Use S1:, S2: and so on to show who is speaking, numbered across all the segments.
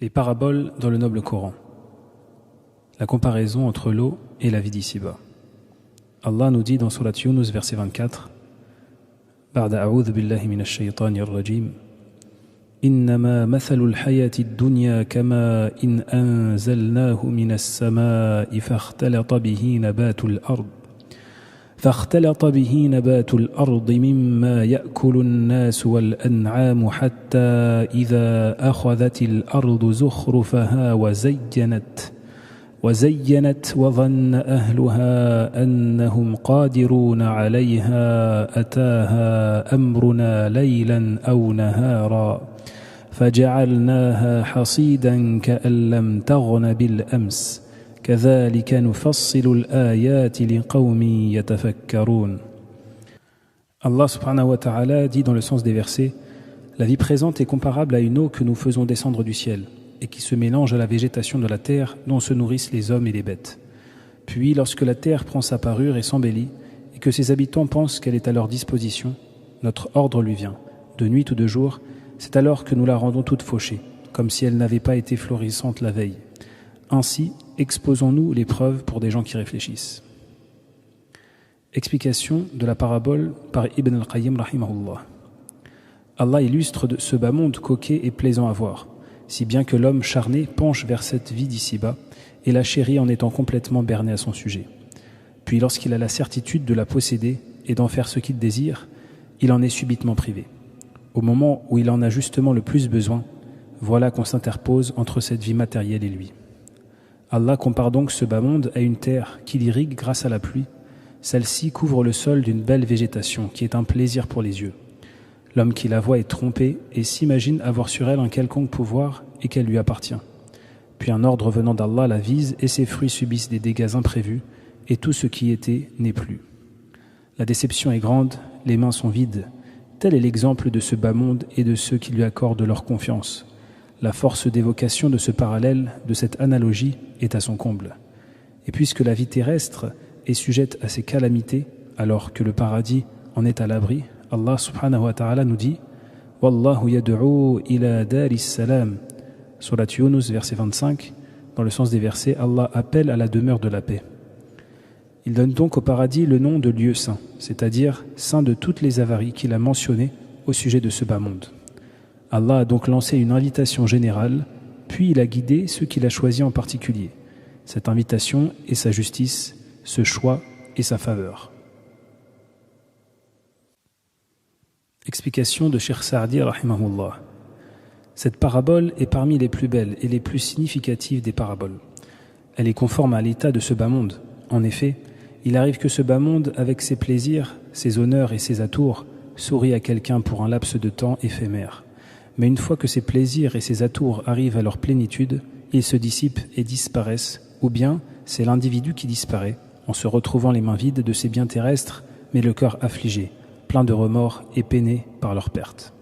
S1: Les paraboles dans le noble Coran. La comparaison entre l'eau et la vie d'ici-bas. Allah nous dit dans Surat Yunus, verset 24, بعد أعوذ بالله من الشيطان الرجيم إنما مثل الحياة الدنيا كما إن أنزلناه من السماء فاختلط به نبات الأرض مما يأكل الناس والأنعام حتى إذا أخذت الأرض زخرفها وزينت وظن أهلها أنهم قادرون عليها أتاها أمرنا ليلا أو نهارا فجعلناها حصيدا كأن لم تغن بالأمس كذلك نفصل الآيات لقوم يتفكرون. Allah subhanahu wa ta'ala dit dans le sens des versets: la vie présente est comparable à une eau que nous faisons descendre du ciel et qui se mélange à la végétation de la terre dont se nourrissent les hommes et les bêtes. Puis lorsque la terre prend sa parure et s'embellit et que ses habitants pensent qu'elle est à leur disposition, notre ordre lui vient, de nuit ou de jour, c'est alors que nous la rendons toute fauchée, comme si elle n'avait pas été florissante la veille. Ainsi, exposons-nous les preuves pour des gens qui réfléchissent. Explication de la parabole par Ibn al-Qayyim rahimahullah. Allah illustre ce bas monde coquet et plaisant à voir, si bien que l'homme charné penche vers cette vie d'ici-bas et la chérit en étant complètement berné à son sujet. Puis lorsqu'il a la certitude de la posséder et d'en faire ce qu'il désire, il en est subitement privé. Au moment où il en a justement le plus besoin, voilà qu'on s'interpose entre cette vie matérielle et lui. Allah compare donc ce bas monde à une terre qui l'irrigue grâce à la pluie. Celle-ci couvre le sol d'une belle végétation qui est un plaisir pour les yeux. L'homme qui la voit est trompé et s'imagine avoir sur elle un quelconque pouvoir et qu'elle lui appartient. Puis un ordre venant d'Allah la vise et ses fruits subissent des dégâts imprévus et tout ce qui était n'est plus. La déception est grande, les mains sont vides. Tel est l'exemple de ce bas monde et de ceux qui lui accordent leur confiance. La force d'évocation de ce parallèle, de cette analogie, est à son comble. Et puisque la vie terrestre est sujette à ces calamités, alors que le paradis en est à l'abri, Allah subhanahu wa ta'ala nous dit « Wallahu yad'u ila daris salam » Surat Yunus, verset 25, dans le sens des versets, Allah appelle à la demeure de la paix. Il donne donc au paradis le nom de lieu saint, c'est-à-dire saint de toutes les avaries qu'il a mentionnées au sujet de ce bas monde. Allah a donc lancé une invitation générale, puis il a guidé ceux qu'il a choisis en particulier. Cette invitation est sa justice, ce choix et sa faveur. Explication de Cheikh Saadi rahimahullah. Cette parabole est parmi les plus belles et les plus significatives des paraboles. Elle est conforme à l'état de ce bas monde. En effet, il arrive que ce bas monde, avec ses plaisirs, ses honneurs et ses atours, sourit à quelqu'un pour un laps de temps éphémère. Mais une fois que ces plaisirs et ces atours arrivent à leur plénitude, ils se dissipent et disparaissent, ou bien c'est l'individu qui disparaît, en se retrouvant les mains vides de ses biens terrestres, mais le cœur affligé, plein de remords et peiné par leur perte.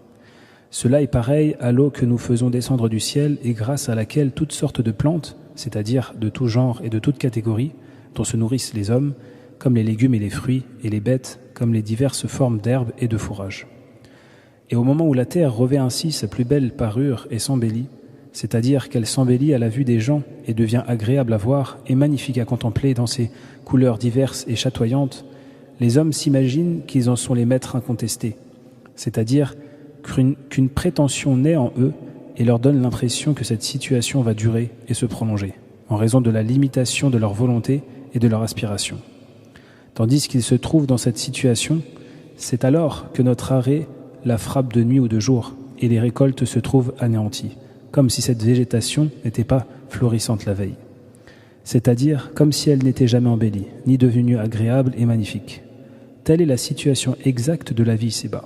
S1: Cela est pareil à l'eau que nous faisons descendre du ciel et grâce à laquelle toutes sortes de plantes, c'est-à-dire de tout genre et de toute catégorie, dont se nourrissent les hommes, comme les légumes et les fruits, et les bêtes, comme les diverses formes d'herbes et de fourrages. Et au moment où la terre revêt ainsi sa plus belle parure et s'embellit, c'est-à-dire qu'elle s'embellit à la vue des gens et devient agréable à voir et magnifique à contempler dans ses couleurs diverses et chatoyantes, les hommes s'imaginent qu'ils en sont les maîtres incontestés, c'est-à-dire qu'une prétention naît en eux et leur donne l'impression que cette situation va durer et se prolonger, en raison de la limitation de leur volonté et de leur aspiration. Tandis qu'ils se trouvent dans cette situation, c'est alors que notre arrêt la frappe de nuit ou de jour, et les récoltes se trouvent anéanties, comme si cette végétation n'était pas florissante la veille. C'est-à-dire comme si elle n'était jamais embellie, ni devenue agréable et magnifique. Telle est la situation exacte de la vie ici-bas.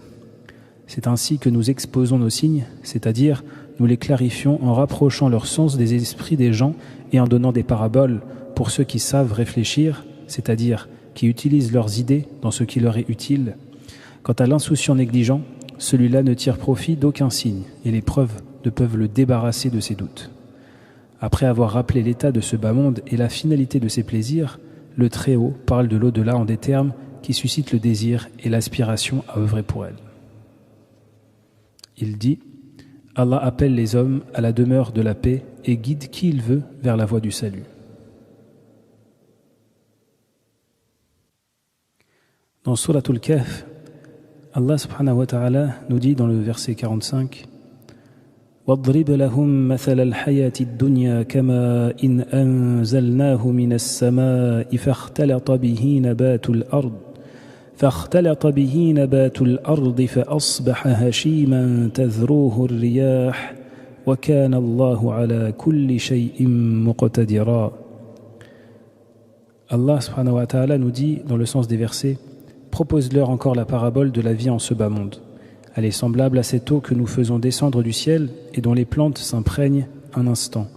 S1: C'est ainsi que nous exposons nos signes, c'est-à-dire nous les clarifions en rapprochant leur sens des esprits des gens et en donnant des paraboles pour ceux qui savent réfléchir, c'est-à-dire qui utilisent leurs idées dans ce qui leur est utile. Quant à l'insouciant négligent, celui-là ne tire profit d'aucun signe et les preuves ne peuvent le débarrasser de ses doutes. Après avoir rappelé l'état de ce bas monde et la finalité de ses plaisirs, le Très-Haut parle de l'au-delà en des termes qui suscitent le désir et l'aspiration à œuvrer pour elle. Il dit Allah appelle les hommes à la demeure de la paix et guide qui il veut vers la voie du salut. Dans Suratul Kahf, Allah subhanahu wa ta'ala nous dit dans le verset 45: وَاضْرِبْ لَهُمْ مَثَلَ الْحَيَاةِ الدُّنْيَا كَمَاءٍ أَنزَلْنَاهُ مِنَ السَّمَاءِ فاختلط به نبات الأرض فأصبح هشيما تذروه الرياح وكان الله على كل شيء مقتدرا. Allah subhanahu wa ta'ala nous dit dans le sens des versets: propose-leur encore la parabole de la vie en ce bas monde. Elle est semblable à cette eau que nous faisons descendre du ciel et dont les plantes s'imprègnent un instant,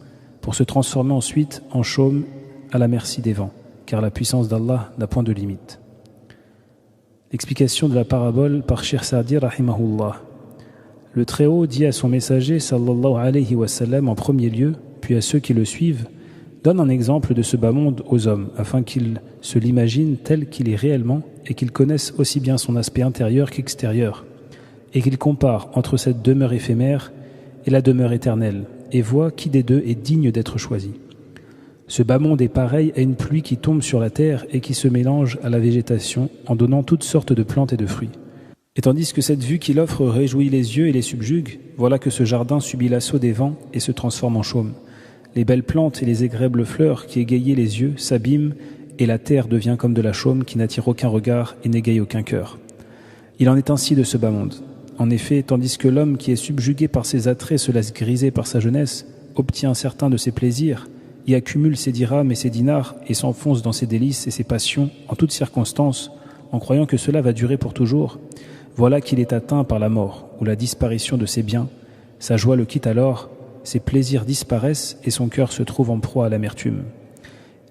S1: pour se transformer ensuite en chaume à la merci des vents, car la puissance d'Allah n'a point de limite. Explication de la parabole par Cheikh Sa'di rahimahullah. Le Très-Haut dit à son messager sallallahu alayhi wa sallam en premier lieu, puis à ceux qui le suivent: donne un exemple de ce bas monde aux hommes, afin qu'ils se l'imaginent tel qu'il est réellement et qu'ils connaissent aussi bien son aspect intérieur qu'extérieur, et qu'ils comparent entre cette demeure éphémère et la demeure éternelle, et voient qui des deux est digne d'être choisi. Ce bas monde est pareil à une pluie qui tombe sur la terre et qui se mélange à la végétation en donnant toutes sortes de plantes et de fruits. Et tandis que cette vue qu'il offre réjouit les yeux et les subjugue, voilà que ce jardin subit l'assaut des vents et se transforme en chaume. Les belles plantes et les agréables fleurs qui égayaient les yeux s'abîment et la terre devient comme de la chaume qui n'attire aucun regard et n'égaye aucun cœur. Il en est ainsi de ce bas monde. En effet, tandis que l'homme qui est subjugué par ses attraits se laisse griser par sa jeunesse, obtient certains de ses plaisirs, y accumule ses dirhams et ses dinars et s'enfonce dans ses délices et ses passions en toutes circonstances, en croyant que cela va durer pour toujours, voilà qu'il est atteint par la mort ou la disparition de ses biens. Sa joie le quitte alors, ses plaisirs disparaissent et son cœur se trouve en proie à l'amertume.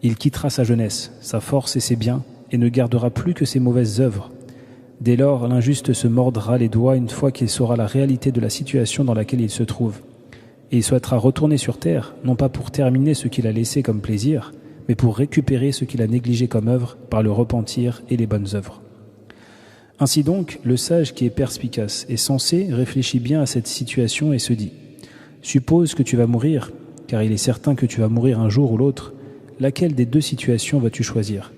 S1: Il quittera sa jeunesse, sa force et ses biens et ne gardera plus que ses mauvaises œuvres. Dès lors, l'injuste se mordra les doigts une fois qu'il saura la réalité de la situation dans laquelle il se trouve. Et il souhaitera retourner sur terre, non pas pour terminer ce qu'il a laissé comme plaisir, mais pour récupérer ce qu'il a négligé comme œuvre par le repentir et les bonnes œuvres. Ainsi donc, le sage qui est perspicace et sensé réfléchit bien à cette situation et se dit: suppose que tu vas mourir, car il est certain que tu vas mourir un jour ou l'autre. Laquelle des deux situations vas-tu choisir?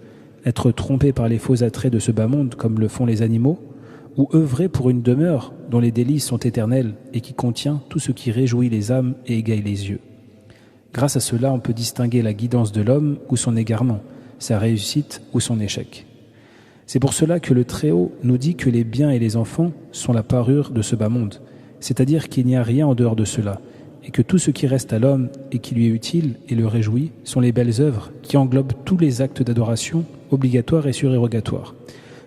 S1: Être trompé par les faux attraits de ce bas monde comme le font les animaux, ou œuvrer pour une demeure dont les délices sont éternelles et qui contient tout ce qui réjouit les âmes et égaye les yeux. Grâce à cela, on peut distinguer la guidance de l'homme ou son égarement, sa réussite ou son échec. C'est pour cela que le Très-Haut nous dit que les biens et les enfants sont la parure de ce bas monde, c'est-à-dire qu'il n'y a rien en dehors de cela, et que tout ce qui reste à l'homme et qui lui est utile et le réjouit sont les belles œuvres qui englobent tous les actes d'adoration obligatoires et surérogatoires,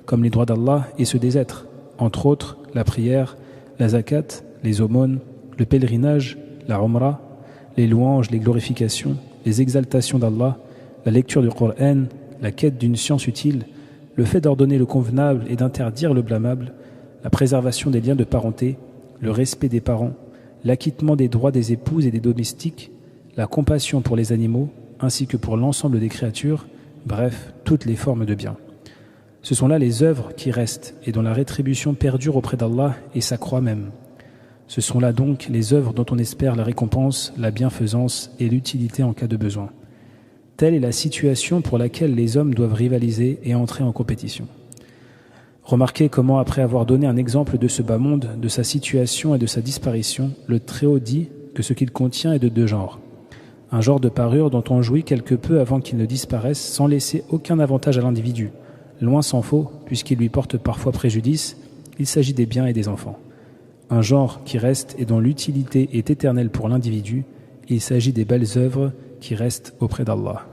S1: comme les droits d'Allah et ceux des êtres, entre autres la prière, la zakat, les aumônes, le pèlerinage, la umrah, les louanges, les glorifications, les exaltations d'Allah, la lecture du Coran, la quête d'une science utile, le fait d'ordonner le convenable et d'interdire le blâmable, la préservation des liens de parenté, le respect des parents, l'acquittement des droits des épouses et des domestiques, la compassion pour les animaux, ainsi que pour l'ensemble des créatures, bref, toutes les formes de bien. Ce sont là les œuvres qui restent et dont la rétribution perdure auprès d'Allah et s'accroît même. Ce sont là donc les œuvres dont on espère la récompense, la bienfaisance et l'utilité en cas de besoin. Telle est la situation pour laquelle les hommes doivent rivaliser et entrer en compétition. Remarquez comment, après avoir donné un exemple de ce bas monde, de sa situation et de sa disparition, le Très-Haut dit que ce qu'il contient est de deux genres. Un genre de parure dont on jouit quelque peu avant qu'il ne disparaisse sans laisser aucun avantage à l'individu. Loin s'en faut, puisqu'il lui porte parfois préjudice, il s'agit des biens et des enfants. Un genre qui reste et dont l'utilité est éternelle pour l'individu, il s'agit des belles œuvres qui restent auprès d'Allah.